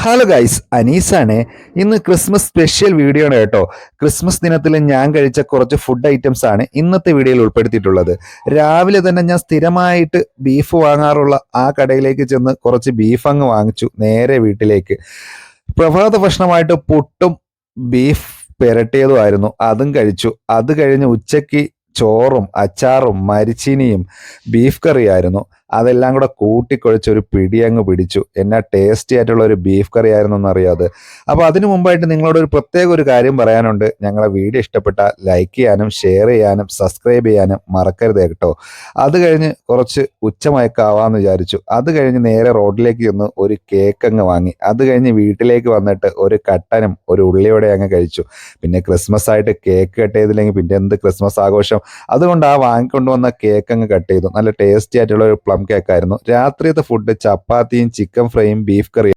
Hello guys, അനീസാണ്. ഇന്ന് Christmas special video ആണ് കേട്ടോ. ക്രിസ്മസ് ദിനത്തിൽ ഞാൻ കഴിച്ച കുറച്ച് ഫുഡ് ഐറ്റംസ് ആണ് ഇന്നത്തെ വീഡിയോയിൽ ഉൾപ്പെടുത്തിയിട്ടുള്ളത്. രാവിലെ തന്നെ ഞാൻ സ്ഥിരമായിട്ട് ബീഫ് വാങ്ങാറുള്ള ആ കടയിലേക്ക് ചെന്ന് കുറച്ച് ബീഫ് അങ്ങ് വാങ്ങിച്ചു നേരെ വീട്ടിലേക്ക്. പ്രഭാത ഭക്ഷണമായിട്ട് പുട്ടും ബീഫ് പെരട്ടിയതുമായിരുന്നു, അതും കഴിച്ചു. അത് കഴിഞ്ഞ് ഉച്ചയ്ക്ക് ചോറും അച്ചാറും മരിച്ചീനിയും ബീഫ് കറിയായിരുന്നു. അതെല്ലാം കൂടെ കൂട്ടിക്കുഴച്ച് ഒരു പിടി അങ്ങ് പിടിച്ചു. എന്നാ ടേസ്റ്റി ആയിട്ടുള്ള ഒരു ബീഫ് കറി ആയിരുന്നു എന്നറിയാതെ. അപ്പോൾ അതിനു മുമ്പായിട്ട് നിങ്ങളോട് ഒരു പ്രത്യേക ഒരു കാര്യം പറയാനുണ്ട്. ഞങ്ങളെ വീഡിയോ ഇഷ്ടപ്പെട്ടാൽ ലൈക്ക് ചെയ്യാനും ഷെയർ ചെയ്യാനും സബ്സ്ക്രൈബ് ചെയ്യാനും മറക്കരുത് കേട്ടോ. അത് കഴിഞ്ഞ് കുറച്ച് ഉച്ചമയക്കാവാന്ന് വിചാരിച്ചു. അത് കഴിഞ്ഞ് നേരെ റോഡിലേക്ക് ചെന്ന് ഒരു കേക്ക് അങ്ങ് വാങ്ങി. അത് കഴിഞ്ഞ് വീട്ടിലേക്ക് വന്നിട്ട് ഒരു കട്ടനും ഒരു ഉള്ളിയോടെ അങ്ങ് കഴിച്ചു. പിന്നെ ക്രിസ്മസ് ആയിട്ട് കേക്ക് കട്ട് ചെയ്തില്ലെങ്കിൽ പിന്നെ എന്ത് ക്രിസ്മസ് ആഘോഷം. അതുകൊണ്ട് ആ വാങ്ങിക്കൊണ്ടുവന്ന കേക്ക് അങ്ങ് കട്ട് ചെയ്തു. നല്ല ടേസ്റ്റി ആയിട്ടുള്ള ഒരു പ്ലം കേക്കായിരുന്നു. രാത്രിയത്തെ ഫുഡ് ചപ്പാത്തിയും ചിക്കൻ ഫ്രൈയും ബീഫ് കറിയും.